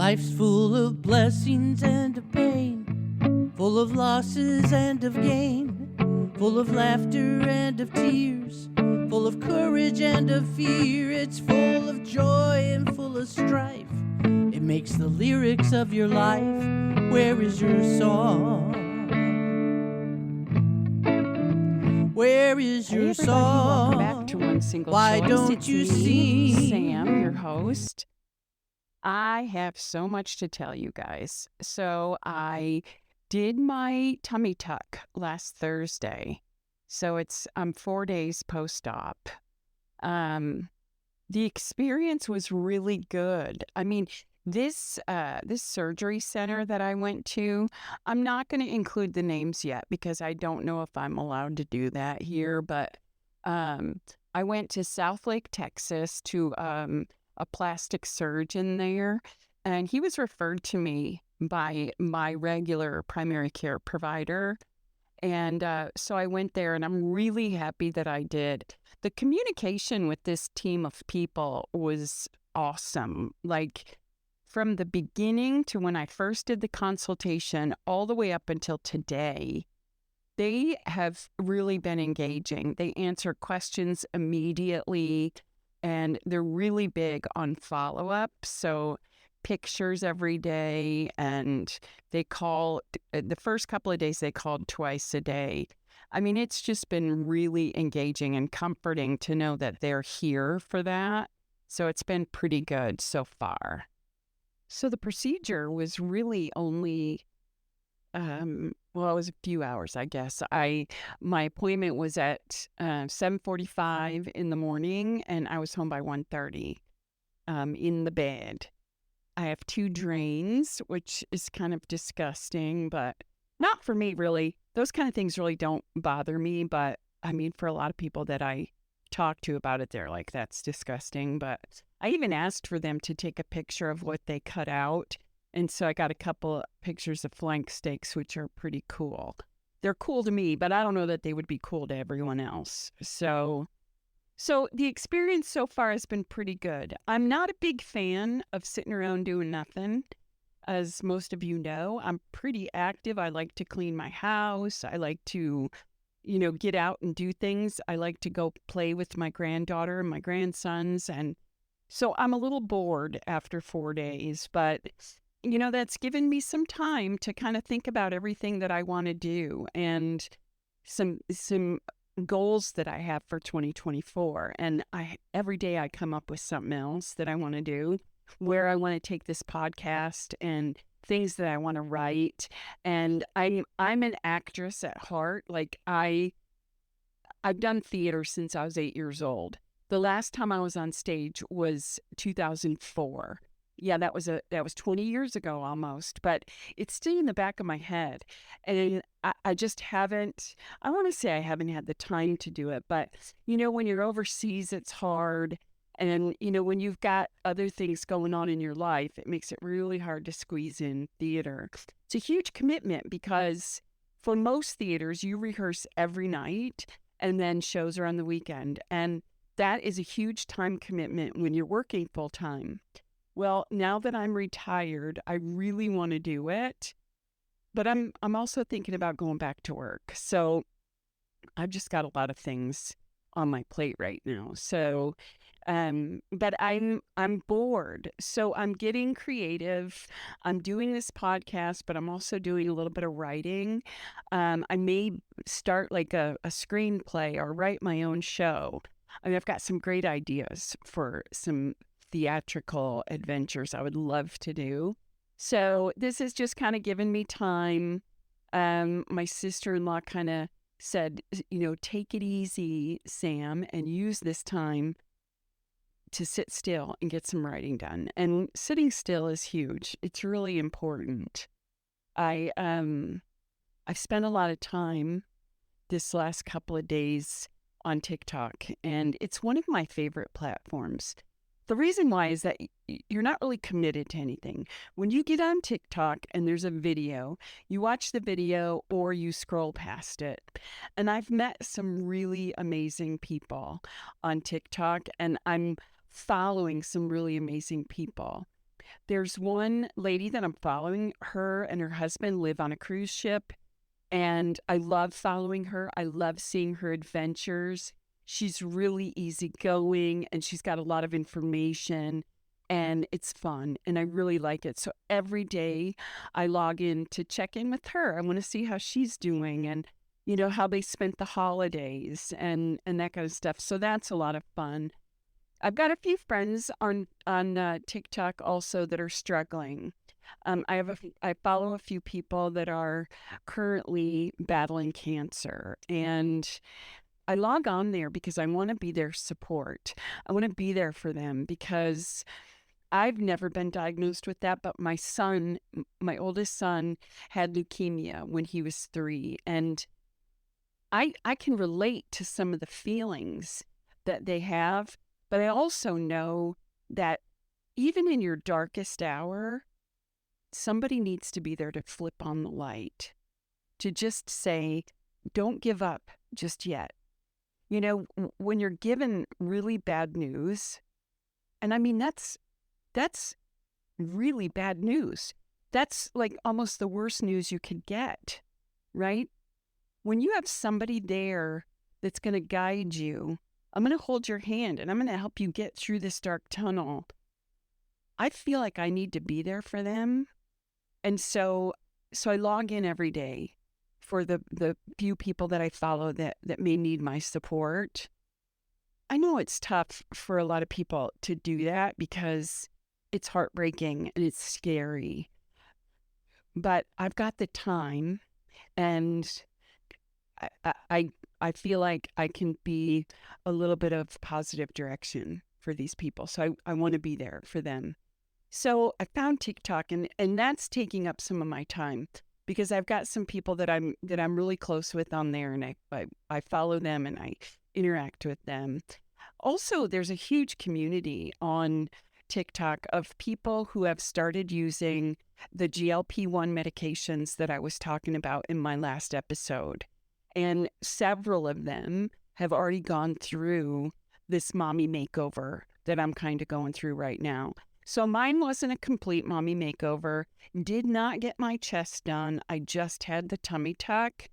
Life's full of blessings and of pain, full of losses and of gain, full of laughter and of tears, full of courage and of fear. It's full of joy and full of strife. It makes the lyrics of your life. Where is your song? Where is Hey your everybody, song? welcome back to One Single Why Choice. don't It's you me, sing? Sam, your host. I have so much to tell you guys. So I did my tummy tuck last Thursday. So I'm 4 days post-op. The experience was really good. I mean, this surgery center that I went to, I'm not going to include the names yet because I don't know if I'm allowed to do that here, but I went to Southlake, Texas to a plastic surgeon there, and he was referred to me by my regular primary care provider. And so I went there, and I'm really happy that I did. The communication with this team of people was awesome. Like from the beginning to when I first did the consultation, all the way up until today, they have really been engaging. They answer questions immediately, and they're really big on follow-up. So pictures every day, and they call the first couple of days, they called twice a day. I mean, it's just been really engaging and comforting to know that they're here for that. So it's been pretty good so far. So the procedure was really only well, it was a few hours, I guess. My appointment was at 7:45 in the morning, and I was home by 1:30 in the bed. I have 2 drains, which is kind of disgusting, but not for me, really. Those kind of things really don't bother me, but I mean, for a lot of people that I talk to about it, they're like, that's disgusting. But I even asked for them to take a picture of what they cut out. And so I got a couple of pictures of flank steaks, which are pretty cool. They're cool to me, but I don't know that they would be cool to everyone else. So the experience so far has been pretty good. I'm not a big fan of sitting around doing nothing. As most of you know, I'm pretty active. I like to clean my house. I like to, get out and do things. I like to go play with my granddaughter and my grandsons. And so I'm a little bored after 4 days, but that's given me some time to kind of think about everything that I want to do and some goals that I have for 2024. And every day I come up with something else that I want to do, where I want to take this podcast and things that I want to write. And I'm an actress at heart. Like I've done theater since I was 8 years old. The last time I was on stage was 2004. Yeah, that was 20 years ago almost, but it's still in the back of my head. And I just haven't, I want to say I haven't had the time to do it, but when you're overseas, it's hard. And, when you've got other things going on in your life, it makes it really hard to squeeze in theater. It's a huge commitment because for most theaters, you rehearse every night and then shows are on the weekend. And that is a huge time commitment when you're working full time. Well, now that I'm retired, I really want to do it, but I'm also thinking about going back to work. So I've just got a lot of things on my plate right now. So, but I'm bored. So I'm getting creative. I'm doing this podcast, but I'm also doing a little bit of writing. I may start like a screenplay or write my own show. I mean, I've got some great ideas for some theatrical adventures I would love to do. So this has just kind of given me time. My sister-in-law kind of said, take it easy, Sam, and use this time to sit still and get some writing done. And sitting still is huge. It's really important. I've spent a lot of time this last couple of days on TikTok, and it's one of my favorite platforms. The reason why is that you're not really committed to anything. When you get on TikTok and there's a video, you watch the video or you scroll past it. And I've met some really amazing people on TikTok, and I'm following some really amazing people. There's one lady that I'm following. Her and her husband live on a cruise ship, and I love following her. I love seeing her adventures. She's really easygoing and she's got a lot of information and it's fun and I really like it. So every day I log in to check in with her. I want to see how she's doing and how they spent the holidays and that kind of stuff. So that's a lot of fun. I've got a few friends on TikTok also that are struggling. I follow a few people that are currently battling cancer, and I log on there because I want to be their support. I want to be there for them because I've never been diagnosed with that, but my son, my oldest son, had leukemia when he was 3, and I can relate to some of the feelings that they have, but I also know that even in your darkest hour, somebody needs to be there to flip on the light, to just say, don't give up just yet. When you're given really bad news, and I mean, that's really bad news. That's like almost the worst news you could get, right? When you have somebody there that's going to guide you, I'm going to hold your hand and I'm going to help you get through this dark tunnel. I feel like I need to be there for them. And so I log in every day for the few people that I follow that may need my support. I know it's tough for a lot of people to do that because it's heartbreaking and it's scary. But I've got the time and I feel like I can be a little bit of positive direction for these people. So I want to be there for them. So I found TikTok and that's taking up some of my time because I've got some people that I'm really close with on there and I follow them and I interact with them. Also, there's a huge community on TikTok of people who have started using the GLP-1 medications that I was talking about in my last episode. And several of them have already gone through this mommy makeover that I'm kind of going through right now. So mine wasn't a complete mommy makeover, did not get my chest done. I just had the tummy tuck.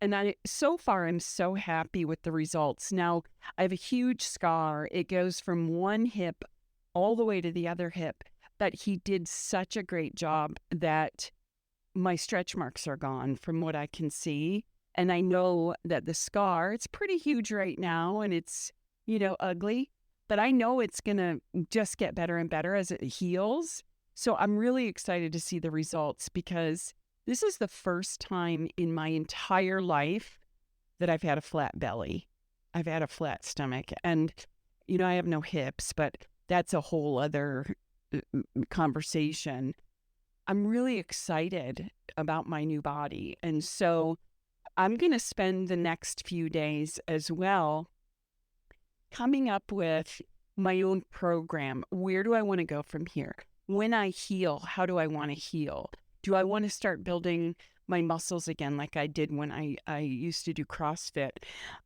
And so far, I'm so happy with the results. Now, I have a huge scar. It goes from one hip all the way to the other hip. But he did such a great job that my stretch marks are gone from what I can see. And I know that the scar, it's pretty huge right now and it's, ugly. But I know it's going to just get better and better as it heals. So I'm really excited to see the results because this is the first time in my entire life that I've had a flat belly. I've had a flat stomach and, I have no hips, but that's a whole other conversation. I'm really excited about my new body. And so I'm going to spend the next few days as well coming up with my own program. Where do I want to go from here? When I heal, how do I want to heal? Do I want to start building my muscles again like I did when I used to do CrossFit?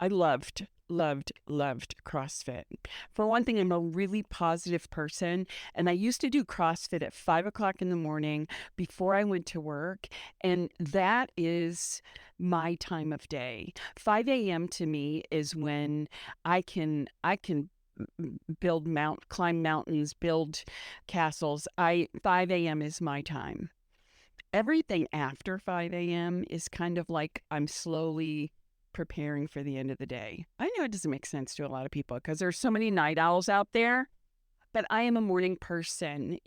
I loved CrossFit. For one thing, I'm a really positive person, and I used to do CrossFit at 5 o'clock in the morning before I went to work, and that is my time of day. 5 a.m. to me is when I can climb mountains, build castles. 5 a.m. is my time. Everything after 5 a.m. is kind of like I'm slowly preparing for the end of the day. I know it doesn't make sense to a lot of people because there's so many night owls out there, but I am a morning person,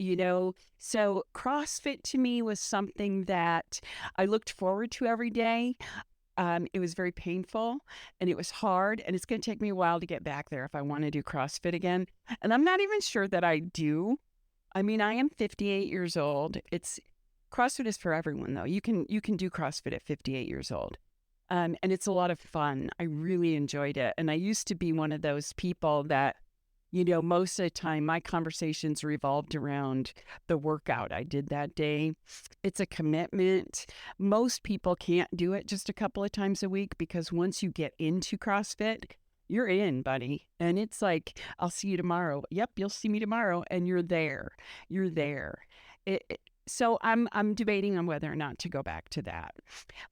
So CrossFit to me was something that I looked forward to every day. It was very painful and it was hard and it's going to take me a while to get back there if I want to do CrossFit again. And I'm not even sure that I do. I mean, I am 58 years old. CrossFit is for everyone though. You can do CrossFit at 58 years old. And it's a lot of fun. I really enjoyed it. And I used to be one of those people that, most of the time my conversations revolved around the workout I did that day. It's a commitment. Most people can't do it just a couple of times a week because once you get into CrossFit, you're in, buddy. And it's like, I'll see you tomorrow. Yep, you'll see me tomorrow. And you're there. You're there. So I'm debating on whether or not to go back to that.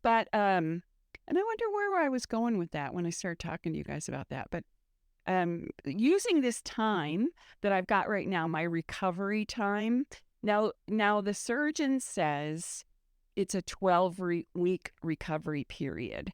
But and I wonder where I was going with that when I started talking to you guys about that. But using this time that I've got right now, my recovery time. Now the surgeon says it's a 12-week recovery period.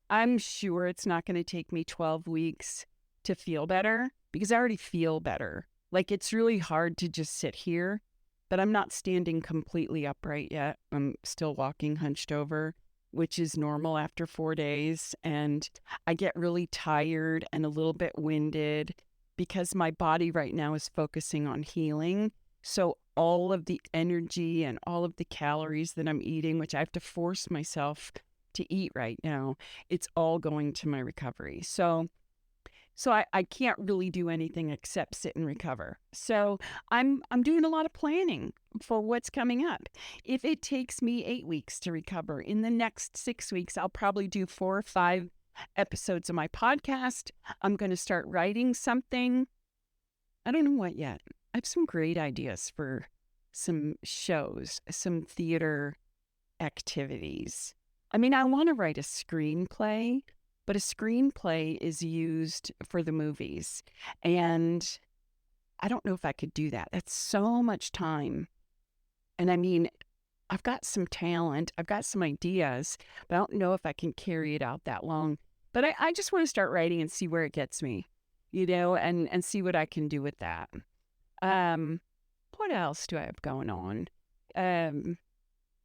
I'm sure it's not going to take me 12 weeks to feel better because I already feel better. Like, it's really hard to just sit here, but I'm not standing completely upright yet. I'm still walking hunched over, which is normal after 4 days. And I get really tired and a little bit winded because my body right now is focusing on healing. So all of the energy and all of the calories that I'm eating, which I have to force myself to eat right now, it's all going to my recovery. So I can't really do anything except sit and recover. So I'm doing a lot of planning for what's coming up. If it takes me 8 weeks to recover, in the next 6 weeks, I'll probably do 4 or 5 episodes of my podcast. I'm going to start writing something. I don't know what yet. I have some great ideas for some shows, some theater activities. I mean, I want to write a screenplay, but a screenplay is used for the movies. And I don't know if I could do that. That's so much time. And I mean, I've got some talent, I've got some ideas, but I don't know if I can carry it out that long. But I just want to start writing and see where it gets me, and see what I can do with that. What else do I have going on? I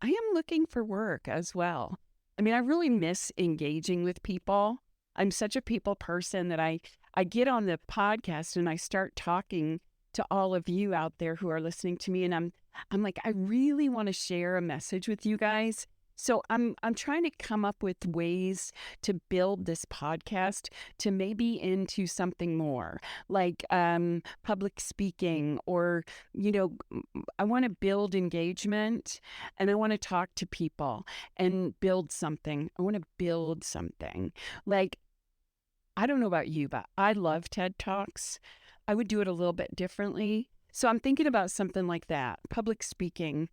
am looking for work as well. I mean, I really miss engaging with people. I'm such a people person that I get on the podcast and I start talking to all of you out there who are listening to me. And I'm like, I really want to share a message with you guys. So I'm trying to come up with ways to build this podcast to maybe into something more like public speaking, or, I want to build engagement and I want to talk to people and build something. I want to build something. Like, I don't know about you, but I love TED Talks. I would do it a little bit differently. So I'm thinking about something like that, public speaking,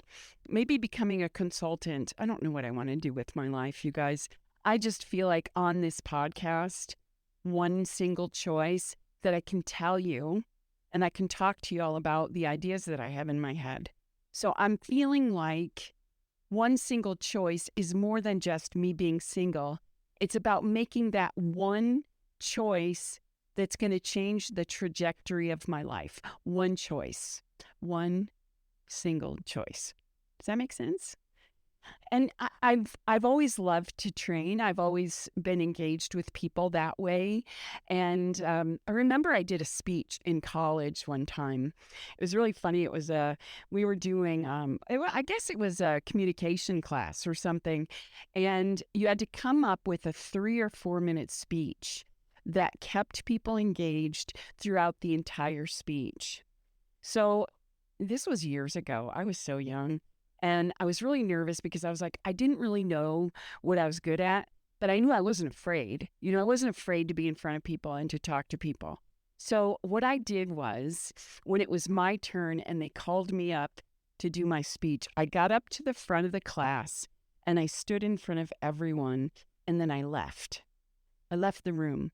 maybe becoming a consultant. I don't know what I want to do with my life, you guys. I just feel like on this podcast, one single choice that I can tell you and I can talk to you all about the ideas that I have in my head. So I'm feeling like one single choice is more than just me being single. It's about making that one choice that's going to change the trajectory of my life. One choice, one single choice. Does that make sense? And I've always loved to train. I've always been engaged with people that way. And I remember I did a speech in college one time. It was really funny. It was we were doing, I guess it was a communication class or something. And you had to come up with a 3 or 4 minute speech that kept people engaged throughout the entire speech. So this was years ago. I was so young. And I was really nervous because I was like, I didn't really know what I was good at, but I knew I wasn't afraid. I wasn't afraid to be in front of people and to talk to people. So what I did was, when it was my turn and they called me up to do my speech, I got up to the front of the class and I stood in front of everyone, and then I left. I left the room.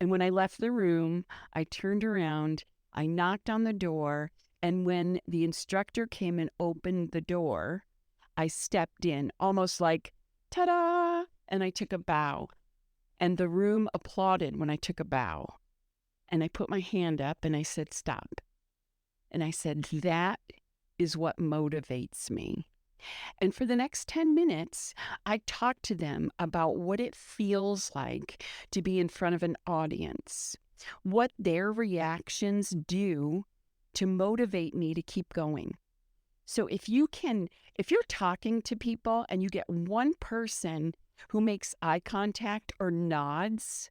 And when I left the room, I turned around, I knocked on the door, and when the instructor came and opened the door, I stepped in, almost like, ta-da, and I took a bow. And the room applauded when I took a bow. And I put my hand up and I said, stop. And I said, that is what motivates me. And for the next 10 minutes, I talked to them about what it feels like to be in front of an audience, what their reactions do to motivate me to keep going. So if you're talking to people and you get one person who makes eye contact or nods,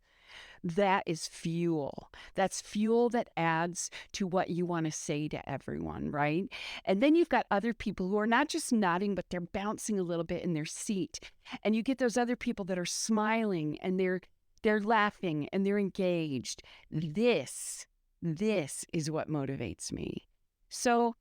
that is fuel. That's fuel that adds to what you want to say to everyone, right? And then you've got other people who are not just nodding, but they're bouncing a little bit in their seat. And you get those other people that are smiling and they're they're laughing and they're engaged. This is what motivates me. So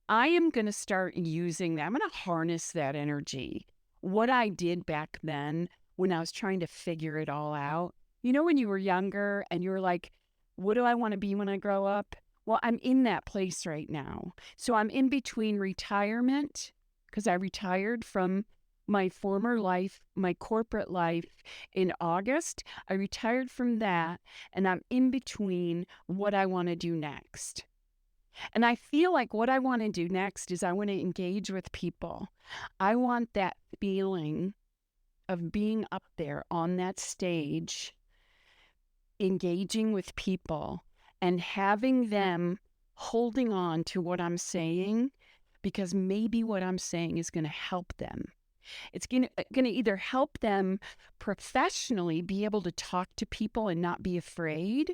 I am going to start using that. I'm going to harness that energy. What I did back then when I was trying to figure it all out, when you were younger and you're like, what do I want to be when I grow up? Well, I'm in that place right now. So I'm in between retirement, because I retired from my former life, my corporate life in August. I retired from that, and I'm in between what I want to do next. And I feel like what I want to do next is I want to engage with people. I want that feeling of being up there on that stage, engaging with people and having them holding on to what I'm saying, because maybe what I'm saying is going to help them. It's going to either help them professionally be able to talk to people and not be afraid,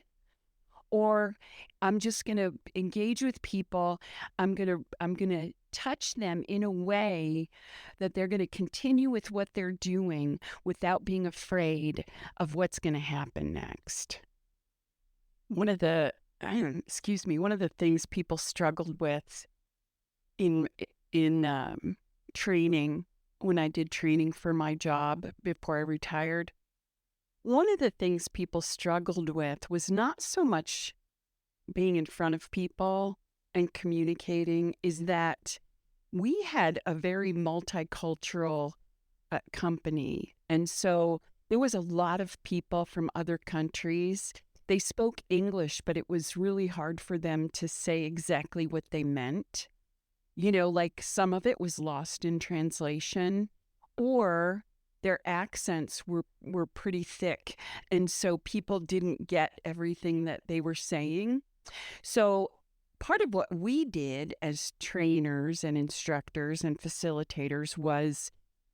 or I'm just going to engage with people. I'm going to touch them in a way that they're going to continue with what they're doing without being afraid of what's going to happen next. One of the things people struggled with in training, when I did training for my job before I retired, one of the things people struggled with was not so much being in front of people and communicating, is that we had a very multicultural company. And so there was a lot of people from other countries. They spoke English, but it was really hard for them to say exactly what they meant. Like some of it was lost in translation, or their accents were pretty thick. And so people didn't get everything that they were saying. So part of what we did as trainers and instructors and facilitators was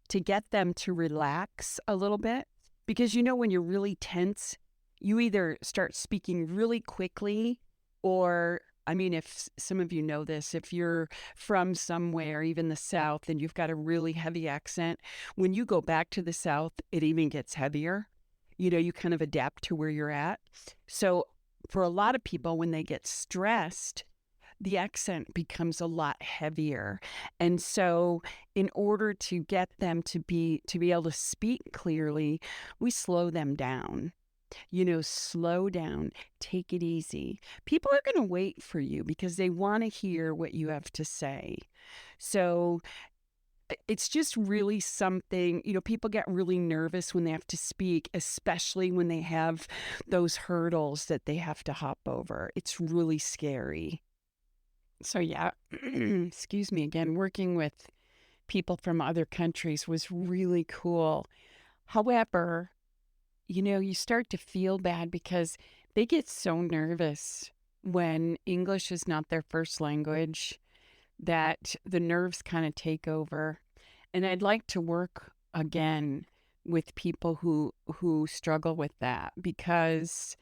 to get them to relax a little bit. Because when you're really tense, you either start speaking really quickly, or if some of you know this, if you're from somewhere, even the South, and you've got a really heavy accent, when you go back to the South, it even gets heavier. You kind of adapt to where you're at. So for a lot of people, when they get stressed, the accent becomes a lot heavier. And so in order to get them to be able to speak clearly, we slow them down. Slow down, take it easy. People are going to wait for you because they want to hear what you have to say. So it's just really something, people get really nervous when they have to speak, especially when they have those hurdles that they have to hop over. It's really scary. So yeah, excuse me again, working with people from other countries was really cool. However, you start to feel bad because they get so nervous when English is not their first language that the nerves kind of take over. And I'd like to work again with people who struggle with that, because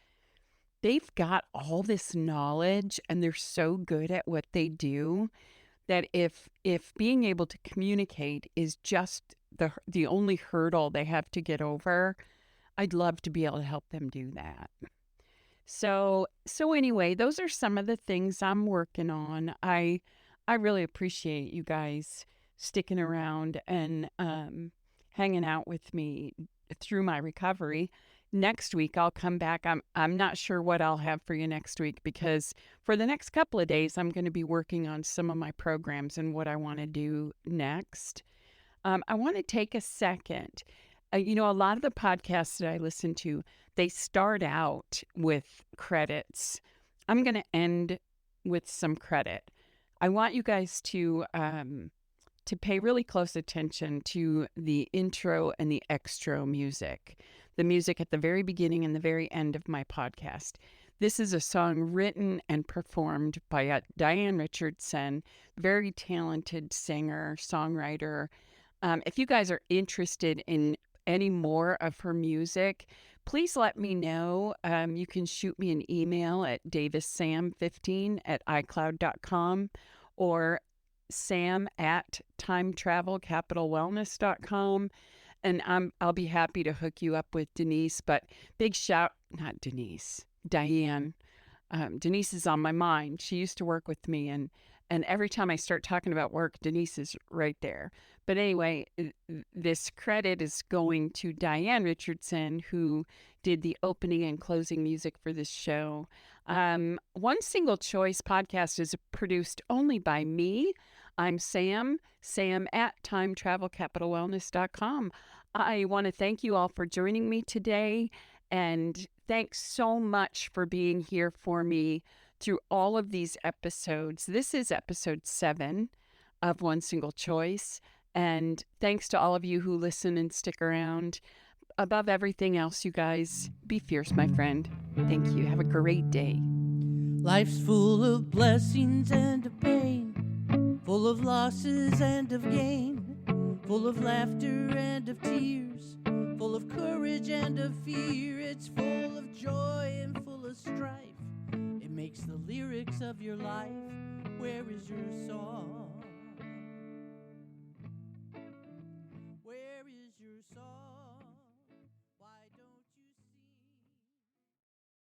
they've got all this knowledge and they're so good at what they do that if being able to communicate is just the only hurdle they have to get over, I'd love to be able to help them do that. So anyway, those are some of the things I'm working on. I really appreciate you guys sticking around and hanging out with me through my recovery. Next week I'll come back. I'm not sure what I'll have for you next week, because for the next couple of days I'm going to be working on some of my programs and what I want to do next. I want to take a second. A lot of the podcasts that I listen to, they start out with credits. I'm going to end with some credit. I want you guys to pay really close attention to the intro and the extra music, the music at the very beginning and the very end of my podcast. This is a song written and performed by Diane Richardson, very talented singer, songwriter. If you guys are interested in any more of her music, please let me know. You can shoot me an email at davissam15@icloud.com or sam@timetravelcapitalwellness.com. and I'll be happy to hook you up with Denise. But not Denise, Diane. Denise is on my mind. She used to work with me, and every time I start talking about work, Denise is right there. But anyway, this credit is going to Diane Richardson, who did the opening and closing music for this show. One Single Choice podcast is produced only by me. I'm Sam at timetravelcapitalwellness.com. I want to thank you all for joining me today, and thanks so much for being here for me through all of these episodes. This is episode 7 of One Single Choice, and thanks to all of you who listen and stick around. Above everything else, you guys, be fierce, my friend. Thank you. Have a great day. Life's full of blessings and of pain, full of losses and of gain, full of laughter and of tears, full of courage and of fear. It's full of joy and full of strife. It makes the lyrics of your life. Where is your song? Where is your song?